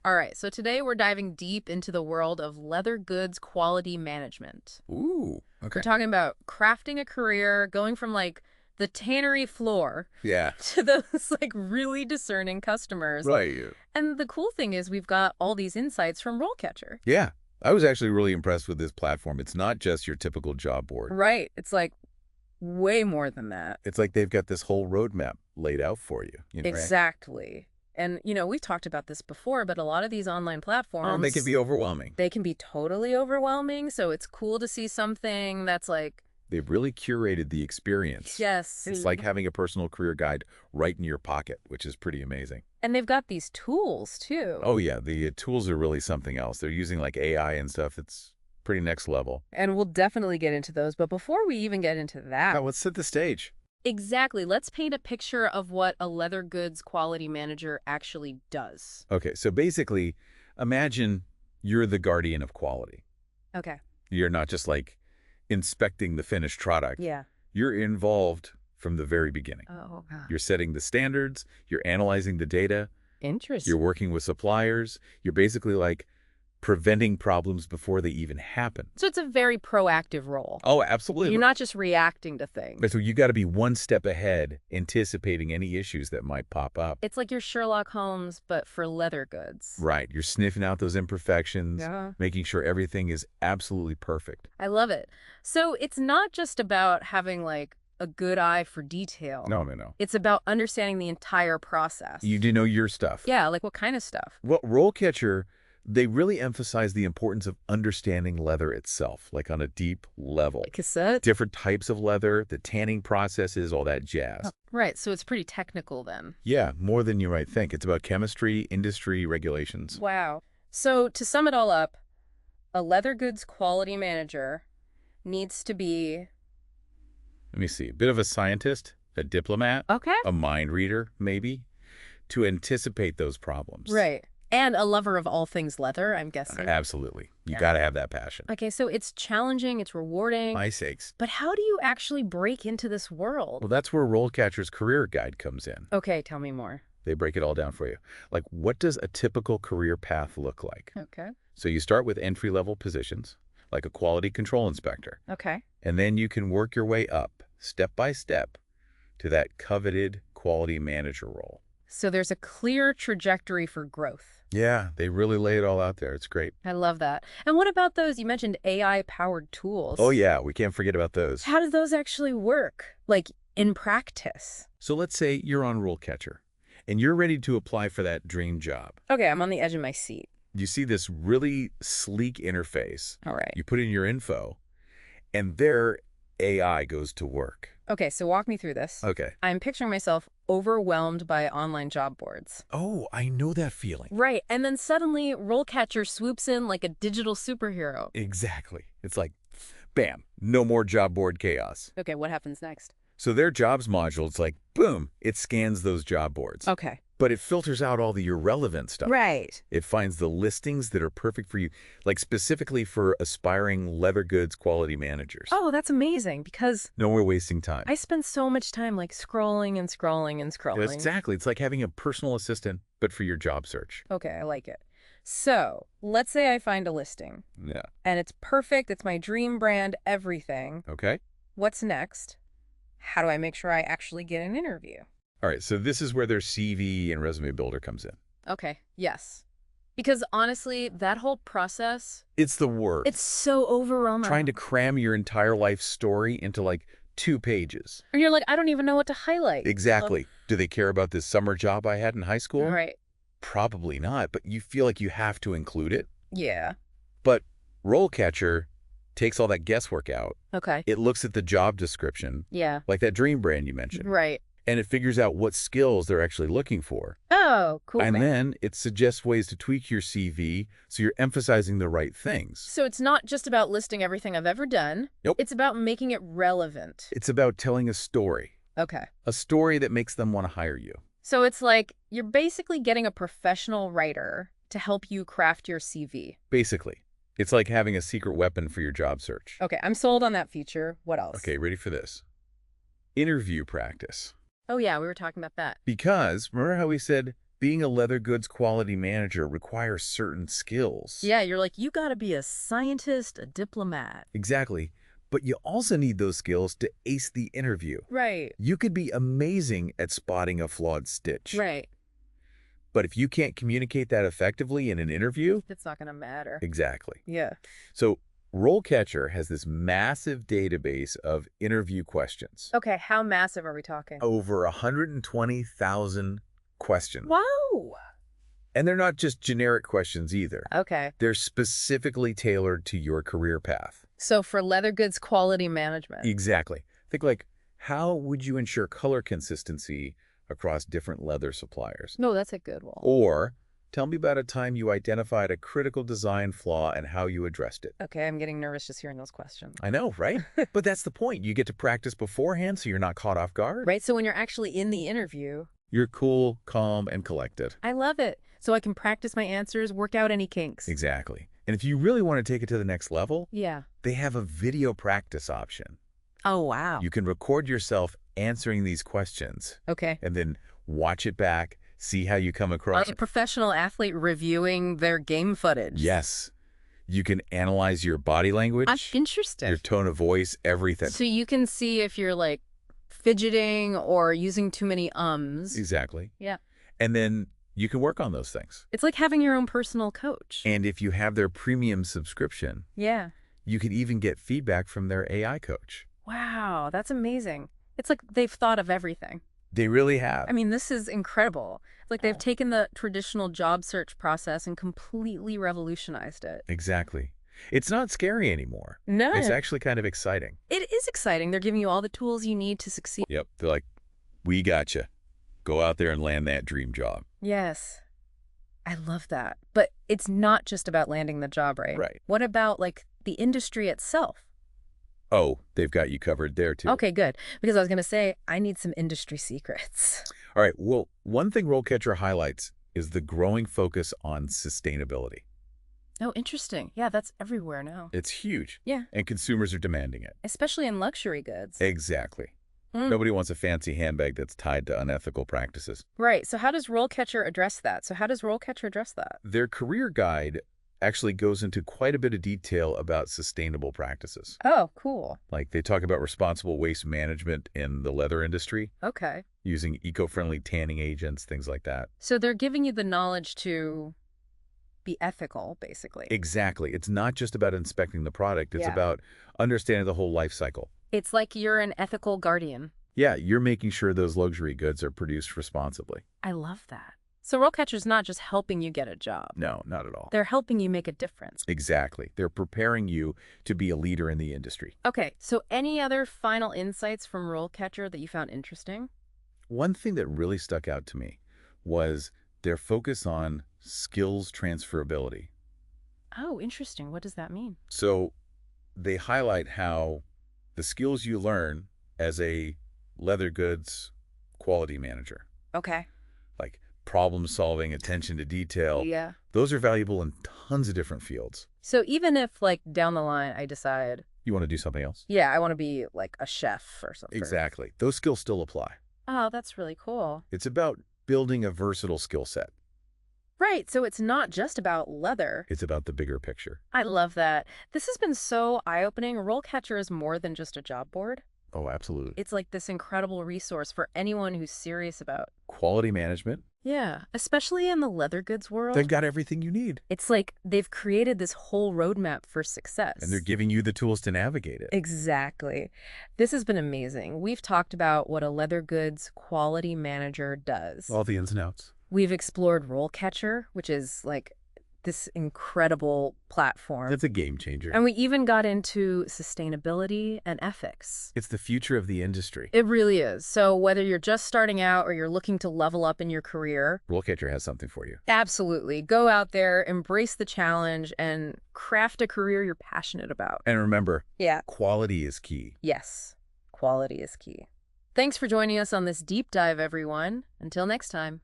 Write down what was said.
All right, so today we're diving deep into the world of leather goods quality management. Ooh, We're okay. talking about crafting a career, going from like the tannery floor Yeah, to those like really discerning customers. right. And the cool thing is we've got all these insights from RoleCatcher. Yeah, I was actually really impressed with this platform. It's not just your typical job board. Right. It's like way more than that. It's like they've got this whole roadmap laid out for you, right? Exactly. And, we've talked about this before, but a lot of these online Oh, they can platforms, be overwhelming. they can be totally overwhelming. So it's cool to see something that's like, They've really curated the experience. yes. It's like having a personal career guide right in your pocket, which is pretty amazing. And they've got these tools too. Oh, yeah, the tools are really something else. They're using like AI and stuff. It's pretty next level. And we'll definitely get into those. But before we even get into that, Now, let's set the stage. exactly, let's paint a picture of what a leather goods quality manager actually does. Okay, so basically, imagine you're the guardian of quality. Okay. You're not just like inspecting the finished product. Yeah. You're involved from the very beginning. Oh, God. You're setting the standards, you're analyzing the data, Interesting. you're working with suppliers, you're basically like preventing problems before they even happen. So it's a very proactive role. Oh, absolutely. You're not just reacting to things. But so you got to be one step ahead, anticipating any issues that might pop up. It's like your Sherlock Holmes, but for leather goods. Right. You're sniffing out those imperfections, Yeah. making sure everything is absolutely perfect. I love it. So it's not just about having like a good eye for detail. No, no, no. It's about understanding the entire process. You do know your stuff. Yeah, like what kind of stuff? Well, RoleCatcher, they really emphasize the importance of understanding leather itself, like on a deep level. Like cassette? Different types of leather, the tanning processes, all that jazz. Oh, right, so it's pretty technical then. Yeah, more than you might think. It's about chemistry, industry, regulations. Wow. So to sum it all up, a leather goods quality manager needs to be... Let me see. A bit of a scientist, a diplomat, Okay. a mind reader, maybe, to anticipate those problems. Right. And a lover of all things leather, I'm guessing. Absolutely. You Yeah. got to have that passion. Okay, so it's challenging, it's rewarding. My sakes. But how do you actually break into this world? Well, that's where RoleCatcher's career guide comes in. Okay, tell me more. They break it all down for you. Like, what does a typical career path look like? Okay. So you start with entry-level positions, like a quality control inspector, Okay. and then you can work your way up, step by step, to that coveted quality manager role. So there's a clear trajectory for growth. Yeah, they really lay it all out there. It's great. I love that. And what about those, you mentioned AI-powered tools. Oh, yeah, we can't forget about those. How do those actually work, like in practice? So let's say you're on RoleCatcher, and you're ready to apply for that dream job. Okay, I'm on the edge of my seat. You see this really sleek interface. All right. You put in your info, and their AI goes to work. Okay, so walk me through this. Okay. I'm picturing myself overwhelmed by online job boards. Oh, I know that feeling. Right, and then suddenly RoleCatcher swoops in like a digital superhero. Exactly. It's like, bam, no more job board chaos. Okay, what happens next? So their jobs module, it's like, boom, it scans those job boards. Okay. But it filters out all the irrelevant stuff. Right. It finds the listings that are perfect for you, like specifically for aspiring leather goods quality managers. Oh, that's amazing because No more wasting time. I spend so much time like scrolling and scrolling and scrolling. Exactly. It's like having a personal assistant, but for your job search. Okay, I like it. So, let's say I find a listing Yeah. and it's perfect, it's my dream brand, everything. Okay. What's next? How do I make sure I actually get an interview? All right. So this is where their CV and resume builder comes in. Okay, yes. Because honestly, that whole process, It's the worst. it's so overwhelming. trying to cram your entire life story into like 2 pages. Or you're like, I don't even know what to highlight. Exactly. Do they care about this summer job I had in high school? Right. Probably not, but you feel like you have to include it. Yeah. But RoleCatcher takes all that guesswork out. Okay. It looks at the job description, Yeah. like that dream brand you mentioned, Right. and it figures out what skills they're actually looking for. Oh, cool. And then it suggests ways to tweak your CV so you're emphasizing the right things. So it's not just about listing everything I've ever done. Nope. It's about making it relevant. It's about telling a story Okay. that makes them want to hire you. So it's like you're basically getting a professional writer to help you craft your CV. Basically, it's like having a secret weapon for your job search. Okay, I'm sold on that feature. What else? Okay, ready for this? Interview practice. Oh, yeah, we were talking about that. Because remember how we said Being a leather goods quality manager requires certain skills. Yeah, you're like, you gotta be a scientist, a diplomat. Exactly. But you also need those skills to ace the interview. Right. You could be amazing at spotting a flawed stitch. Right. But if you can't communicate that effectively in an interview, It's not gonna matter. exactly. Yeah. So RoleCatcher has this massive database of interview questions. Okay, how massive are we talking? Over 120,000 questions. Wow. And they're not just generic questions either. Okay. They're specifically tailored to your career path. So for leather goods quality management. Exactly. Think like, how would you ensure color consistency across different leather suppliers? No, that's a good one. Or tell me about a time you identified a critical design flaw and how you addressed it. Okay, I'm getting nervous just hearing those questions. I know, right? But that's the point. You get to practice beforehand so you're not caught off guard. Right, so when you're actually in the interview, You're cool, calm, and collected. I love it. So I can practice my answers, work out any kinks. Exactly. And if you really want to take it to the next level, Yeah. they have a video practice option. Oh, wow. You can record yourself answering these questions Okay. and then watch it back, see how you come across. Like a professional athlete reviewing their game footage. Yes. You can analyze your body language, I'm interested. your tone of voice, everything. So you can see if you're like fidgeting or using too many ums. Exactly. Yeah. And then you can work on those things. It's like having your own personal coach. And if you have their premium subscription, Yeah. you can even get feedback from their AI coach. Wow, that's amazing. It's like they've thought of everything. They really have. I mean, this is incredible. It's like they've taken the traditional job search process and completely revolutionized it. Exactly. It's not scary anymore. No. It's actually kind of exciting. It is exciting. They're giving you all the tools you need to succeed. Yep. They're like, we got you. Go out there and land that dream job. Yes. I love that. But it's not just about landing the job, right? Right. What about like the industry itself? Oh, they've got you covered there too. Okay, good. Because I was going to say, I need some industry secrets. All right. Well, one thing RoleCatcher highlights is the growing focus on sustainability. Oh, interesting. Yeah, that's everywhere now. It's huge. Yeah. And consumers are demanding it. Especially in luxury goods. Exactly. Mm. Nobody wants a fancy handbag that's tied to unethical practices. Right. So how does RoleCatcher address that? So how does RoleCatcher address that? Their career guide actually goes into quite a bit of detail about sustainable practices. Oh, cool. Like they talk about responsible waste management in the leather industry, Okay. using eco-friendly tanning agents, things like that. So they're giving you the knowledge to be ethical, basically. Exactly. It's not just about inspecting the product. It's Yeah. about understanding the whole life cycle. It's like you're an ethical guardian. Yeah, you're making sure those luxury goods are produced responsibly. I love that. So RoleCatcher's not just helping you get a job. No, not at all. They're helping you make a difference. Exactly. They're preparing you to be a leader in the industry. Okay, so any other final insights from RoleCatcher that you found interesting? One thing that really stuck out to me was their focus on skills transferability. Oh, interesting. What does that mean? So they highlight how the skills you learn as a leather goods quality manager, Okay. like problem solving, attention to detail, Yeah. those are valuable in tons of different fields. So even if, like, down the line I decide, You want to do something else? yeah, I want to be, like, a chef or something. Exactly. Those skills still apply. Oh, that's really cool. It's about building a versatile skill set. Right, so it's not just about leather. It's about the bigger picture. I love that. This has been so eye-opening. RoleCatcher is more than just a job board. Oh, absolutely. It's like this incredible resource for anyone who's serious about. Quality management. Yeah, especially in the leather goods world. They've got everything you need. It's like they've created this whole roadmap for success. And they're giving you the tools to navigate it. Exactly. This has been amazing. We've talked about what a leather goods quality manager does. All the ins and outs. We've explored RoleCatcher, which is like this incredible platform. That's a game changer. And we even got into sustainability and ethics. It's the future of the industry. It really is. So whether you're just starting out or you're looking to level up in your career, RoleCatcher has something for you. absolutely. Go out there, embrace the challenge, and craft a career you're passionate about. And remember, Yeah. quality is key. Yes. Quality is key. Thanks for joining us on this deep dive, everyone. Until next time.